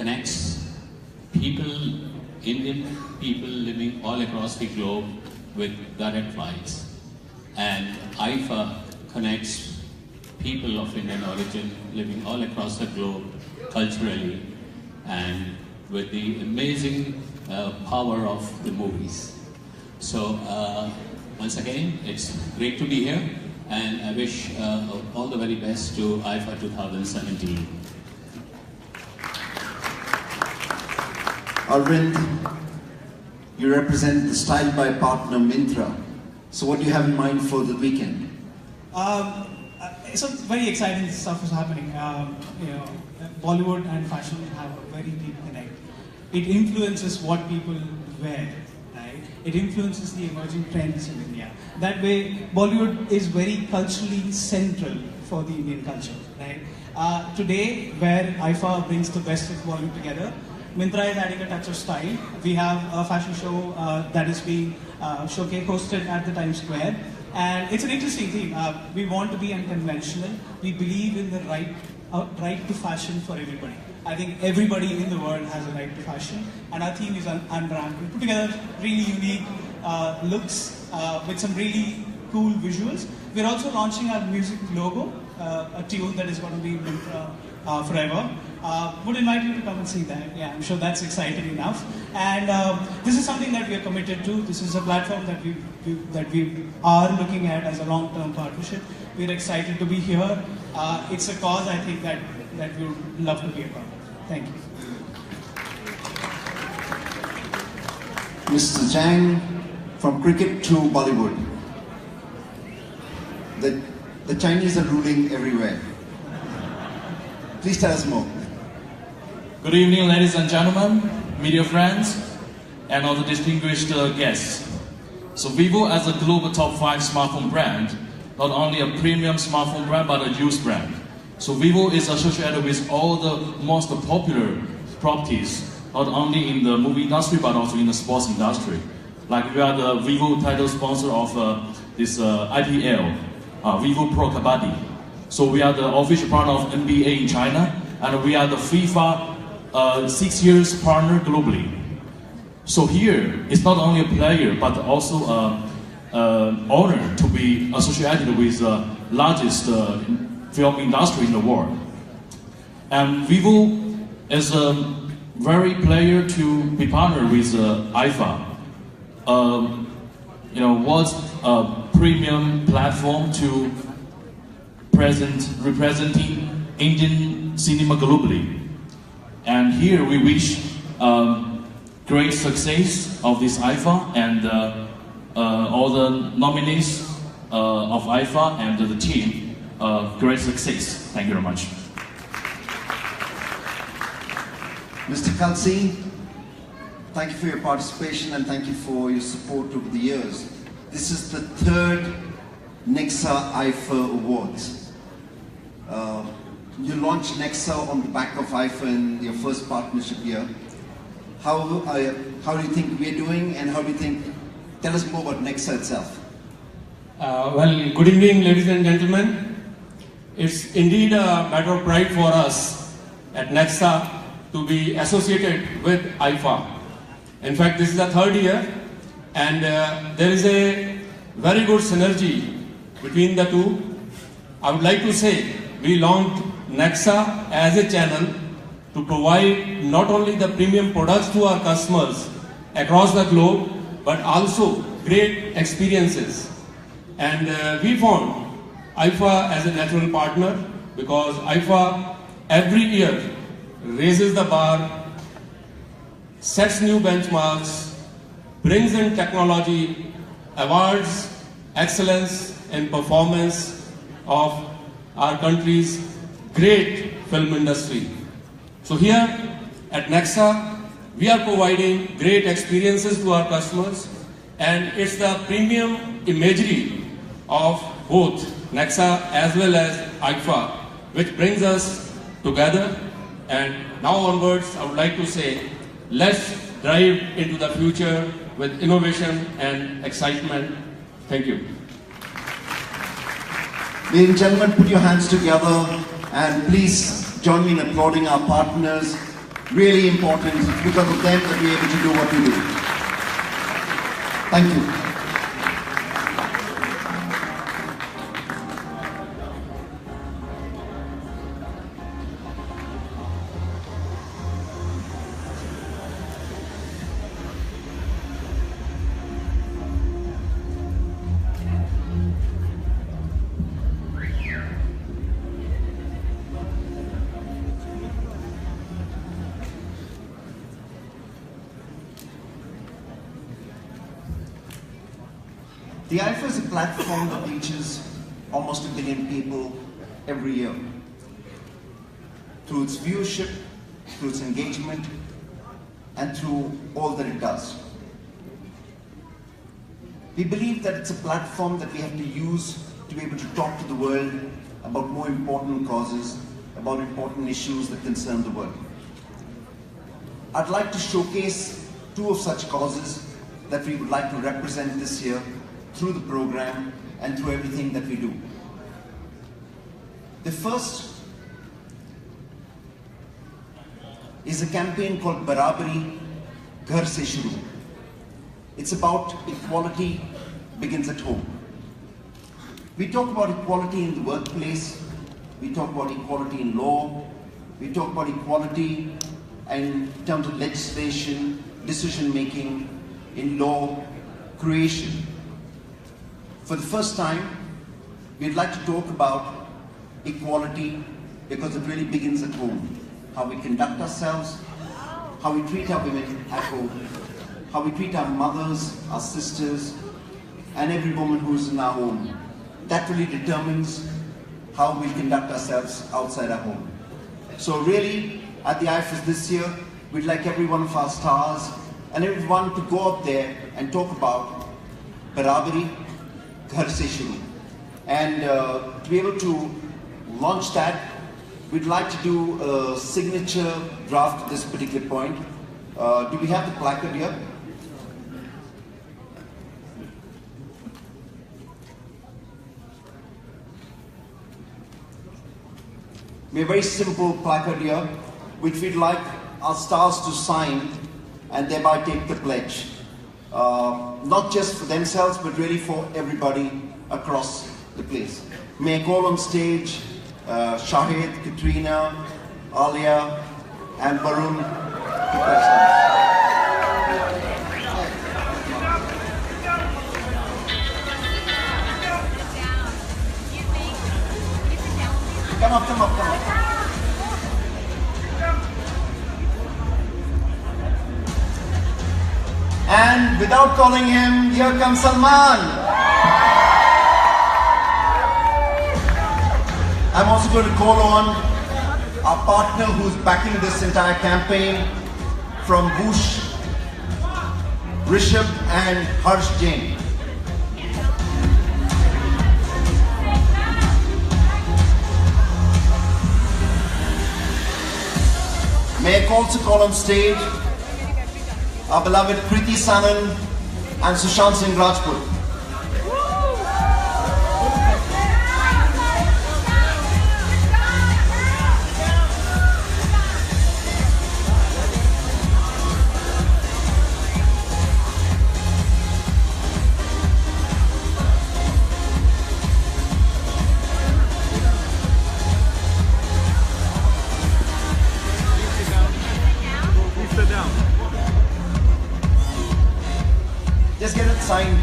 connects people, Indian people living all across the globe with direct flights. And IIFA connects people of Indian origin living all across the globe culturally and with the amazing power of the movies. So once again, it's great to be here, and I wish all the very best to IIFA 2017. Arvind, you represent the style by partner Myntra. So what do you have in mind for the weekend? Some very exciting stuff is happening. Bollywood and fashion have a very deep connect. It influences what people wear, right? It influences the emerging trends in India. That way, Bollywood is very culturally central for the Indian culture, right? Today, where IIFA brings the best of Bollywood together, Myntra is adding a touch of style. We have a fashion show that is being hosted at the Times Square. And it's an interesting thing. We want to be unconventional. We believe in the right to fashion for everybody. I think everybody in the world has a right to fashion. And our theme is unbrand. We put together really unique looks with some really cool visuals. We're also launching our music logo, a tune that is going to be Myntra forever. Would invite you to come and see that. Yeah, I'm sure that's exciting enough. And this is something that we are committed to. This is a platform that we are looking at as a long-term partnership. We're excited to be here. It's a cause I think that we would love to be a part of. Thank you. Mr. Jang, from cricket to Bollywood. The Chinese are ruling everywhere. Please tell us more. Good evening, ladies and gentlemen, media friends, and all the distinguished guests. So Vivo, as a global top 5 smartphone brand, not only a premium smartphone brand, but a used brand. So Vivo is associated with all the most popular properties, not only in the movie industry, but also in the sports industry. Like we are the Vivo title sponsor of this IPL, Vivo Pro Kabaddi. So we are the official partner of NBA in China, and we are the FIFA 6 years partner globally. So here, it's not only a player, but also an honor to be associated with the largest film industry in the world. And Vivo is a very player to be partnered with IIFA. Was a premium platform to representing Indian cinema globally. And here we wish great success of this IIFA and all the nominees of IIFA and the team, great success. Thank you very much. Mr. Kalsi, thank you for your participation and thank you for your support over the years. This is the 3rd Nexa IIFA Awards. You launched Nexa on the back of IIFA in your first partnership year. How do you think we're doing, and how do you think? Tell us more about Nexa itself. Well, good evening, ladies and gentlemen. It's indeed a matter of pride for us at Nexa to be associated with IIFA. In fact, this is the 3rd year, and there is a very good synergy between the two. I would like to say we launched Nexa as a channel to provide not only the premium products to our customers across the globe, but also great experiences. And we found IIFA as a natural partner because IIFA every year raises the bar, sets new benchmarks, brings in technology, awards excellence in performance of our country's great film industry. So here at Nexa, we are providing great experiences to our customers, and it's the premium imagery of both Nexa as well as IIFA which brings us together. And now onwards, I would like to say, let's drive into the future with innovation and excitement. Thank you. Ladies and gentlemen, put your hands together and please join me in applauding our partners really important. It's because of them that we're able to do what we do. Thank you. The IIFA is a platform that reaches almost 1 billion people every year. Through its viewership, through its engagement, and through all that it does. We believe that it's a platform that we have to use to be able to talk to the world about more important causes, about important issues that concern the world. I'd like to showcase 2 of such causes that we would like to represent this year through the program and through everything that we do. The first is a campaign called Barabari Ghar Se Shuru. It's about equality begins at home. We talk about equality in the workplace, we talk about equality in law, we talk about equality in terms of legislation, decision making, in law, creation. For the first time, we'd like to talk about equality because it really begins at home. How we conduct ourselves, how we treat our women at home, how we treat our mothers, our sisters, and every woman who's in our home. That really determines how we conduct ourselves outside our home. So really, at the IIFA this year, we'd like every one of our stars and everyone to go up there and talk about Barabari Ghar Se Shuru. And to be able to launch that, we'd like to do a signature draft at this particular point. Do we have the placard here? We have a very simple placard here, which we'd like our stars to sign and thereby take the pledge. Not just for themselves, but really for everybody across the place. May I call on stage Shahid, Katrina, Alia, and Varun to pledge them. Come up, come up, come up. And without calling him, here comes Salman. I'm also going to call on our partner who's backing this entire campaign from Bush, Rishabh and Harsh Jain. May I also call on stage our beloved Kriti Sanan and Sushant Singh Rajput. Just get it signed.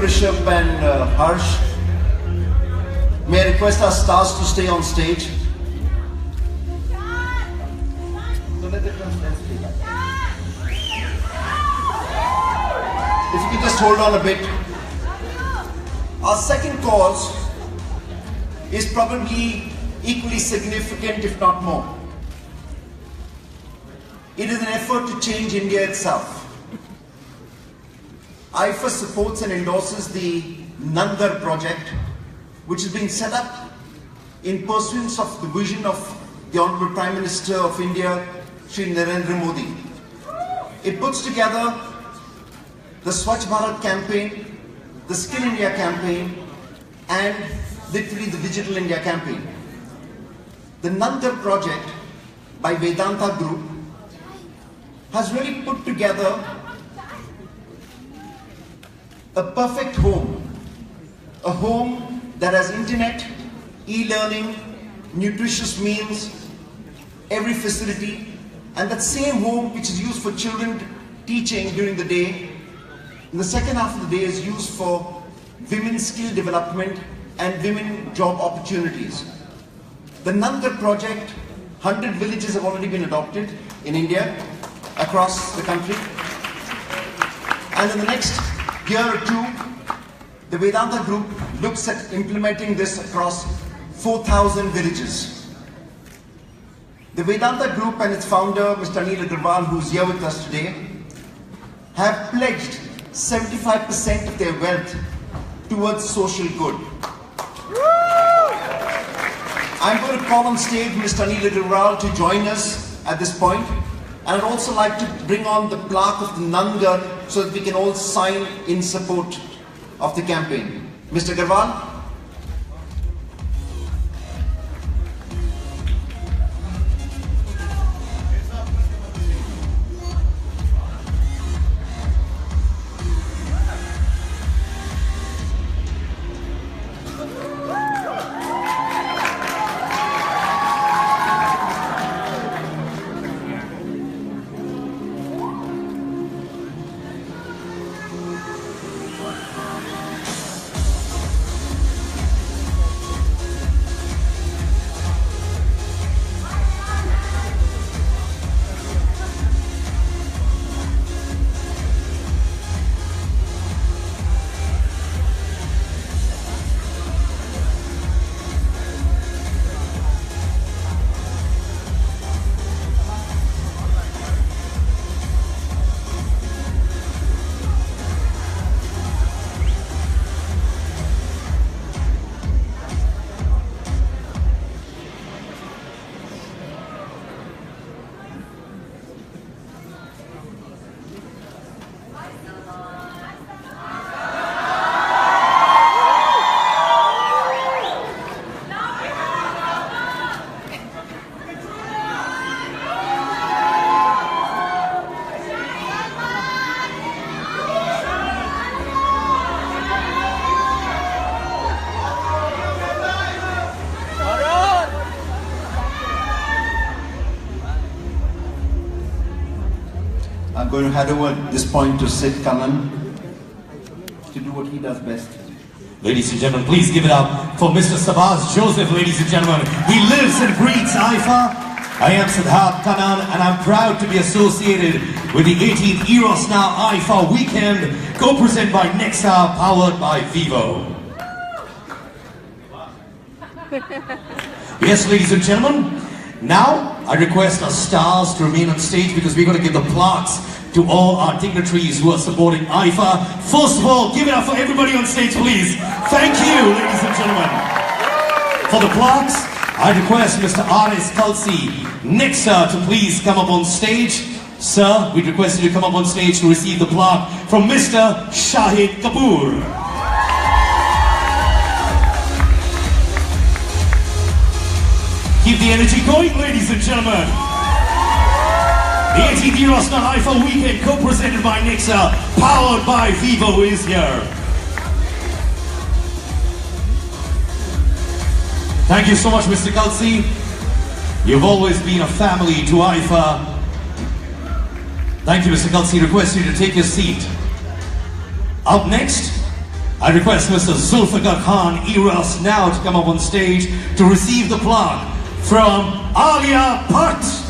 Rishabh and Harsh. May I request our stars to stay on stage? So let the contestants stay back. If you can just hold on a bit. Our second cause is probably equally significant, if not more. It is an effort to change India itself. IIFA supports and endorses the Nandar project, which is being set up in pursuance of the vision of the Honorable Prime Minister of India, Shri Narendra Modi. It puts together the Swachh Bharat campaign, the Skill India campaign, and literally the Digital India campaign. The Nandar project by Vedanta Group has really put together a perfect home, a home that has internet, e-learning, nutritious meals, every facility, and that same home which is used for children teaching during the day, in the second half of the day is used for women's skill development and women job opportunities. The Nandar project, 100 villages have already been adopted in India, across the country. And in the next year or two, the Vedanta Group looks at implementing this across 4,000 villages. The Vedanta Group and its founder, Mr. Anil Agarwal, who's here with us today, have pledged 75% of their wealth towards social good. I'm going to call on stage Mr. Anil Agarwal to join us at this point. And I'd also like to bring on the plaque of the Nandar so that we can all sign in support of the campaign. Mr. Agarwal? I'm going to hand over at this point to Sid Karan to do what he does best. Ladies and gentlemen, please give it up for Mr. Sabaz Joseph, ladies and gentlemen. He lives and breathes IIFA. I am Siddharth Kanan and I'm proud to be associated with the 18th Eros Now IIFA weekend, co-presented by Nexa, powered by Vivo. Yes, ladies and gentlemen, now I request our stars to remain on stage because we're going to give the plaques to all our dignitaries who are supporting IIFA. First of all, give it up for everybody on stage, please. Thank you, ladies and gentlemen. For the plaques, I request Mr. R.S. Kalsi, Nexa, to please come up on stage. Sir, we request you to come up on stage to receive the plaque from Mr. Shahid Kapoor. Keep the energy going, ladies and gentlemen. The 18th Eros Now IIFA weekend, co-presented by Nexa, powered by Vivo, is here. Thank you so much, Mr. Kalsi. You've always been a family to IIFA. Thank you, Mr. Kalsi. Request you to take your seat. Up next, I request Mr. Zulfikar Khan Eros now to come up on stage to receive the plaque from Alia Bhatt.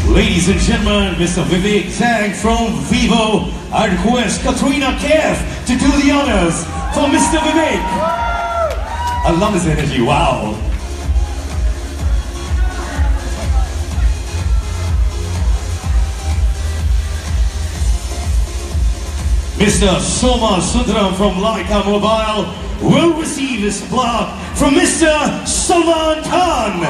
Ladies and gentlemen, Mr. Vivek Zhang from Vivo. I request Katrina Kaif to do the honors for Mr. Vivek. I love his energy, wow. Mr. Soma Sundaram from Laika Mobile will receive his plaque from Mr. Salman Khan.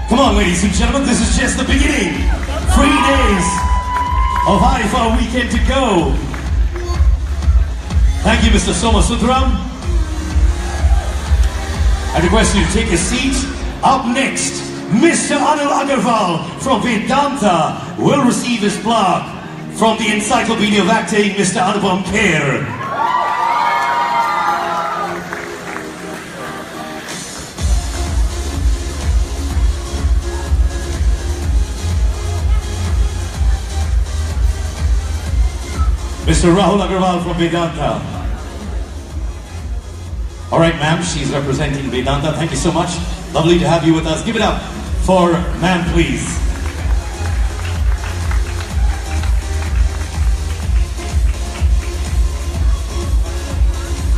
Come on, ladies and gentlemen, this is just the beginning. 3 days of IIFA weekend to go. Thank you, Mr. Soma Sundram. I request you to take a seat. Up next, Mr. Anil Agarwal from Vedanta will receive his plaque from the Encyclopedia of Acting, Mr. Anupam Kher. Mr. Rahul Agarwal from Vedanta. All right, ma'am, she's representing Vedanta. Thank you so much. Lovely to have you with us. Give it up for ma'am, please.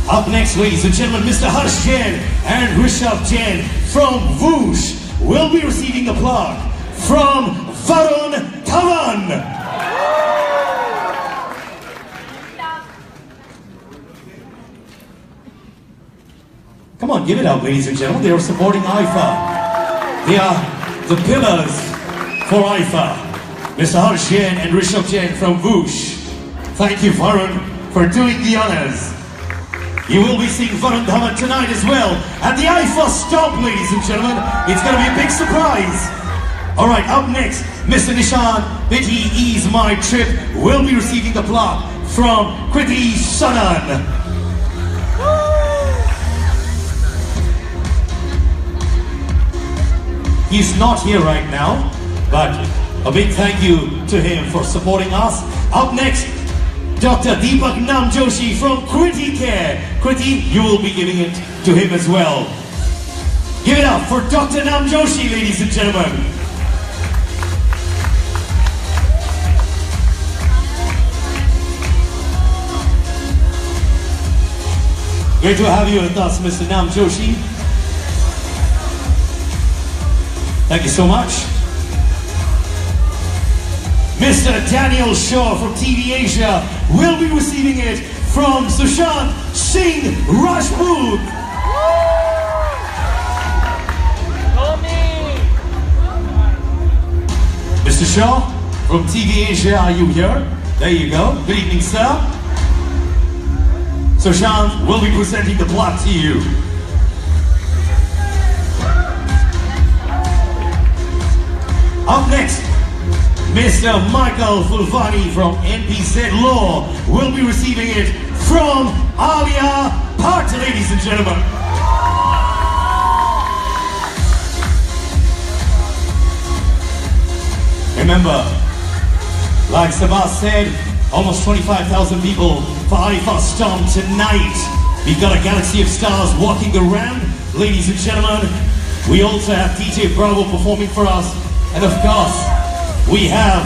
Up next, ladies and gentlemen, Mr. Harsh Jain and Rishabh Jain from Whoosh will be receiving the plaque from Varun Dhawan. Come on, give it up, ladies and gentlemen. They are supporting IIFA. They are the pillars for IIFA. Mr. Harsh Jain and Rishabh Jain from Whoosh. Thank you, Varun, for doing the honors. You will be seeing Varun Dhawan tonight as well at the IIFA Stomp, ladies and gentlemen. It's going to be a big surprise. All right, up next, Mr. Nishan Biti Ease My Trip will be receiving the plaque from Kriti Sanan. He's not here right now, but a big thank you to him for supporting us. Up next, Dr. Deepak Namjoshi from Kriti Care. Kriti, you will be giving it to him as well. Give it up for Dr. Namjoshi, ladies and gentlemen. Great to have you with us, Mr. Namjoshi. Thank you so much. Mr. Daniel Shaw from TV Asia will be receiving it from Sushant Singh Rajput. Mr. Shaw from TV Asia, are you here? There you go. Good evening, sir. Sushant will be presenting the plaque to you. Up next, Mr. Michael Fulvani from NPZ Law will be receiving it from Alia Bhatt, ladies and gentlemen. Remember, like Sabah said, almost 25,000 people for IIFA Stomp tonight. We've got a galaxy of stars walking around, ladies and gentlemen. We also have DJ Bravo performing for us. And of course, we have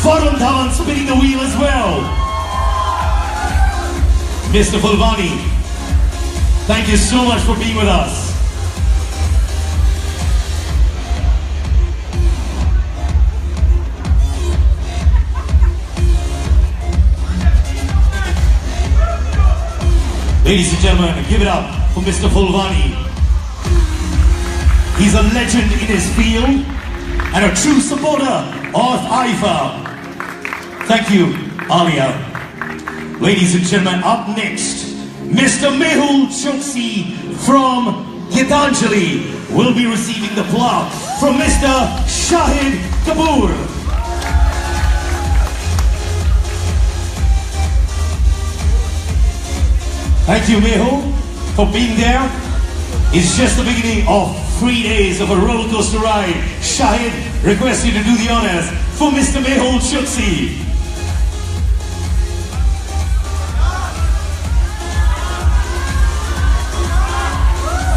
Varun Dhawan spinning the wheel as well. Mr. Fulvani, thank you so much for being with us. Ladies and gentlemen, give it up for Mr. Fulvani. He's a legend in his field and a true supporter of IIFA. Thank you, Alia. Ladies and gentlemen, up next, Mr. Mehul Choksi from Gitanjali will be receiving the plaque from Mr. Shahid Kapoor. Thank you, Mehul, for being there. It's just the beginning of 3 days of a roller coaster ride. Shahid requests you to do the honors for Mr. Mehul Chutsi.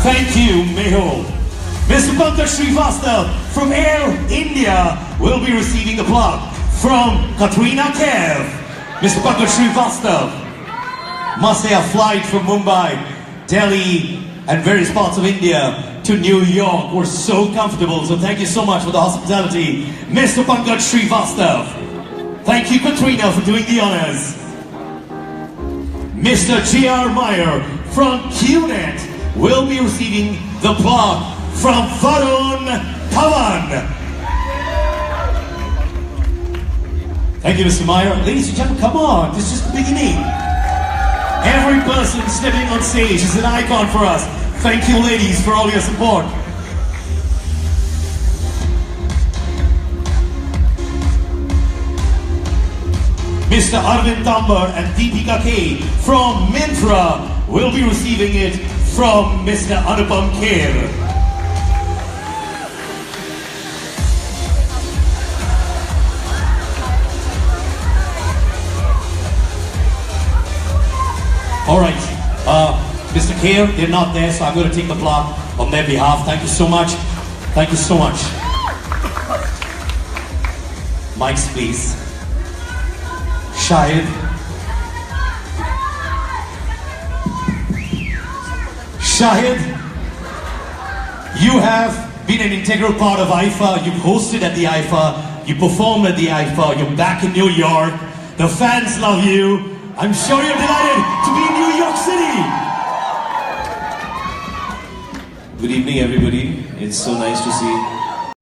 Thank you, Mehul. Mr. Pankaj Srivastav from Air India will be receiving the plaque from Katrina Kaif. Mr. Pankaj Srivastav must say a flight from Mumbai, Delhi, and various parts of India to New York. We're so comfortable, so thank you so much for the hospitality, Mr. Pankaj Srivastav. Thank you, Katrina, for doing the honors. Mr. J.R. Meyer from QNet will be receiving the plaque from Varun Dhawan. Thank you, Mr. Meyer. Ladies and gentlemen, come on, this is just the beginning. Every person stepping on stage is an icon for us. Thank you, ladies, for all your support. Mr. Arvind Tambar and Deepika K from Mintra will be receiving it from Mr. Anupam Kher. All right, Mr. Kher, they're not there, so I'm going to take the plaque on their behalf. Thank you so much. Thank you so much. Mics, please. Shahid. Shahid, you have been an integral part of IIFA. You've hosted at the IIFA. You performed at the IIFA. You're back in New York. The fans love you. I'm sure you're delighted to be in New York City. Good evening, everybody. It's so nice to see